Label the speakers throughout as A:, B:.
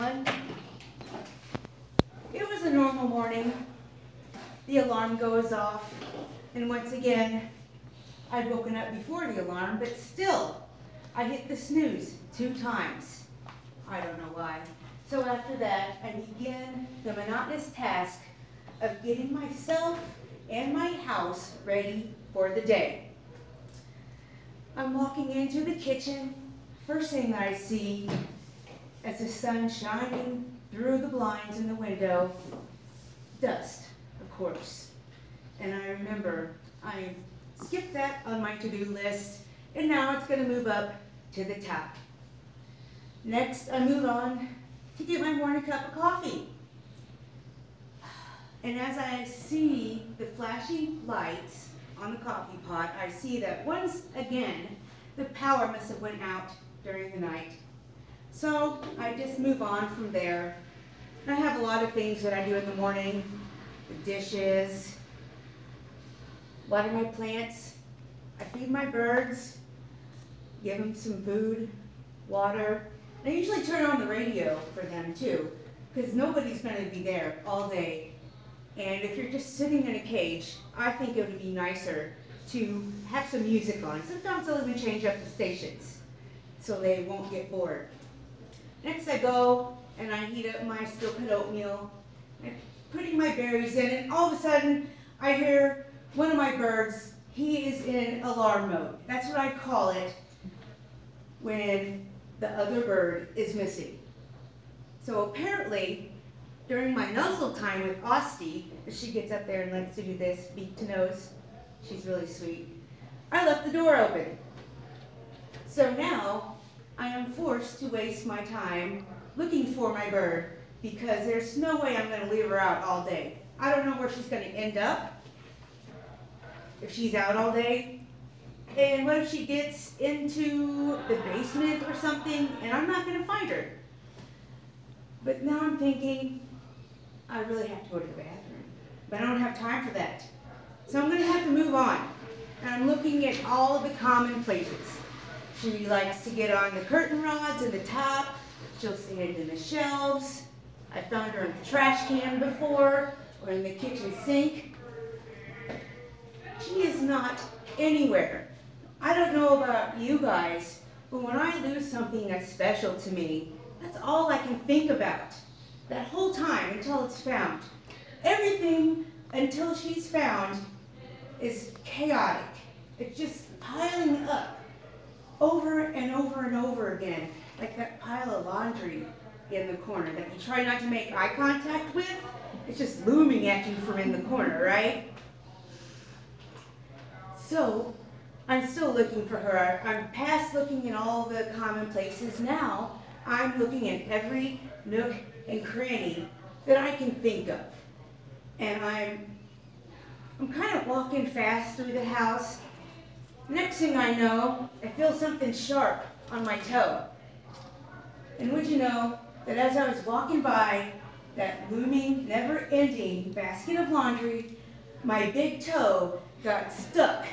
A: It was a normal morning. The alarm goes off, and once again, I'd woken up before the alarm, but still, I hit the snooze 2 times. I don't know why. So after that, I begin the monotonous task of getting myself and my house ready for the day. I'm walking into the kitchen. First thing that I see, as the sun shining through the blinds in the window, dust, of course. And I remember I skipped that on my to-do list, and now it's going to move up to the top. Next, I move on to get my morning cup of coffee. And as I see the flashing lights on the coffee pot, I see that once again, the power must have went out during the night. So I just move on from there. And I have a lot of things that I do in the morning. The dishes, water my plants. I feed my birds, give them some food, water. I usually turn on the radio for them too, because nobody's going to be there all day. And if you're just sitting in a cage, I think it would be nicer to have some music on. Sometimes I'll even change up the stations so they won't get bored. Next I go and I heat up my steel-cut oatmeal. I'm putting my berries in, and all of a sudden I hear one of my birds. He is in alarm mode. That's what I call it when the other bird is missing. So apparently, during my nuzzle time with Osti, she gets up there and likes to do this, beak to nose. She's really sweet. I left the door open. So now, I am forced to waste my time looking for my bird because there's no way I'm going to leave her out all day. I don't know where she's going to end up if she's out all day. And what if she gets into the basement or something and I'm not going to find her? But now I'm thinking, I really have to go to the bathroom, but I don't have time for that. So I'm going to have to move on. And I'm looking at all of the common places. She likes to get on the curtain rods in the top. She'll stand in the shelves. I found her in the trash can before, or in the kitchen sink. She is not anywhere. I don't know about you guys, but when I lose something that's special to me, that's all I can think about. That whole time until it's found. Everything until she's found is chaotic. It's just piling up over and over and over again, like that pile of laundry in the corner that you try not to make eye contact with. It's just looming at you from in the corner, right? So I'm still looking for her. I'm past looking in all the common places. Now I'm looking at every nook and cranny that I can think of. And I'm kind of walking fast through the house. Next thing I know, I feel something sharp on my toe. And would you know that as I was walking by that looming, never-ending basket of laundry, my big toe got stuck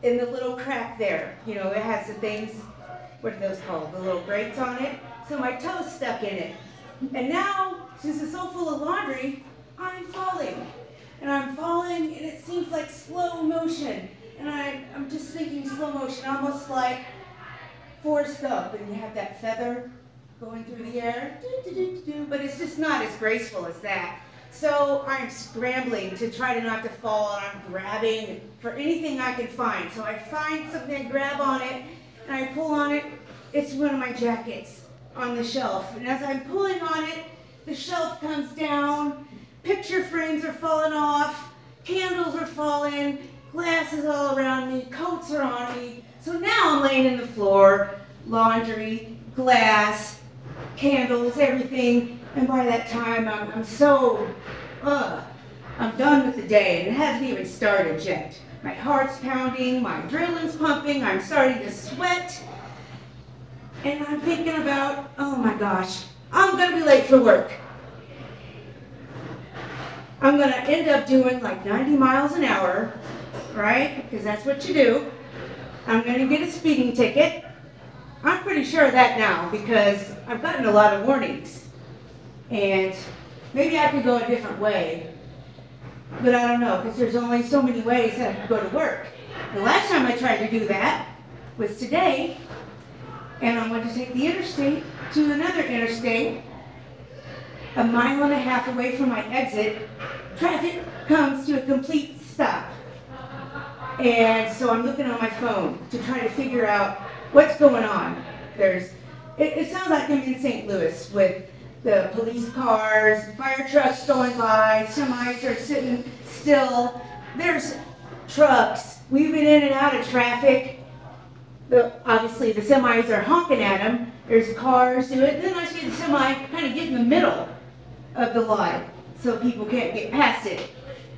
A: in the little crack there. You know, it has the things, what are those called? The little grates on it. So my toe's stuck in it. And now, since it's so full of laundry, I'm falling. And I'm falling, and it seems like slow motion. And I'm just thinking slow motion, almost like Forrest Gump, and you have that feather going through the air. But it's just not as graceful as that. So I'm scrambling to try to not to fall, and I'm grabbing for anything I can find. So I find something, I grab on it, and I pull on it. It's one of my jackets on the shelf. And as I'm pulling on it, the shelf comes down, picture frames are falling off, candles are falling, glasses all around me, coats are on me. So now I'm laying in the floor, laundry, glass, candles, everything. And by that time, I'm done with the day, and it hasn't even started yet. My heart's pounding, my adrenaline's pumping, I'm starting to sweat. And I'm thinking about, oh my gosh, I'm gonna be late for work. I'm gonna end up doing like 90 miles an hour, right? Because that's what you do. I'm gonna get a speeding ticket. I'm pretty sure of that now because I've gotten a lot of warnings. And maybe I could go a different way, but I don't know, because there's only so many ways that I can go to work. The last time I tried to do that was today, and I went to take the interstate to another interstate, a mile and a half away from my exit. Traffic comes to a complete stop. And so I'm looking on my phone to try to figure out what's going on. It sounds like I'm in St. Louis with the police cars, fire trucks going by, semis are sitting still. There's trucks weaving in and out of traffic. Obviously the semis are honking at them. There's cars doing it. Then I see the semi kind of get in the middle of the line so people can't get past it.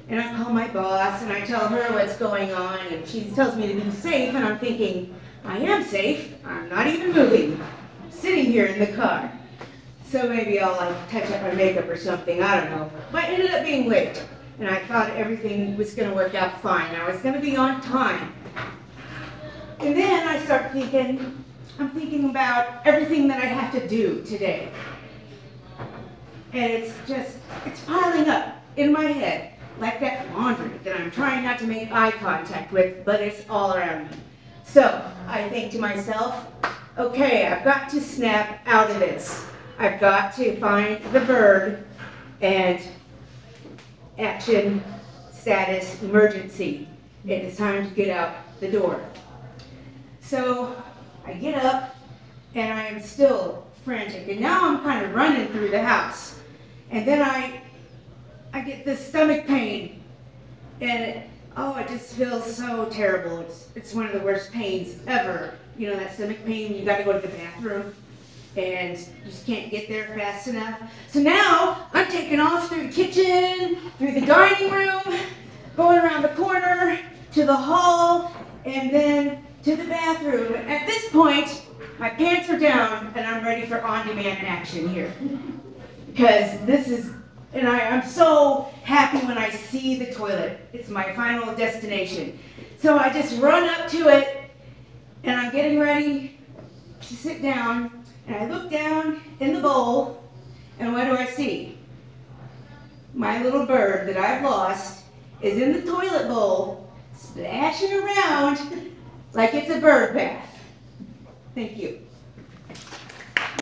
A: And I call my boss and I tell her what's going on, and she tells me to be safe, and I'm thinking, I am safe. I'm not even moving. I'm sitting here in the car. So maybe I'll like touch up my makeup or something, I don't know. But I ended up being late, and I thought everything was gonna work out fine. I was gonna be on time. And then I start thinking, I'm thinking about everything that I have to do today. And it's piling up in my head, like that laundry that I'm trying not to make eye contact with, but it's all around me. So I think to myself, okay, I've got to snap out of this. I've got to find the bird and action, status, emergency. It is time to get out the door. So I get up and I am still frantic. And now I'm kind of running through the house. And then I get this stomach pain. And it just feels so terrible. It's one of the worst pains ever. You know, that stomach pain when you got to go to the bathroom and you just can't get there fast enough. So now I'm taking off through the kitchen, through the dining room, going around the corner to the hall, and then to the bathroom. At this point, my pants are down and I'm ready for on-demand action here. Because I'm so happy when I see the toilet. It's my final destination. So I just run up to it and I'm getting ready to sit down, and I look down in the bowl, and what do I see? My little bird that I've lost is in the toilet bowl, splashing around like it's a bird bath. Thank you.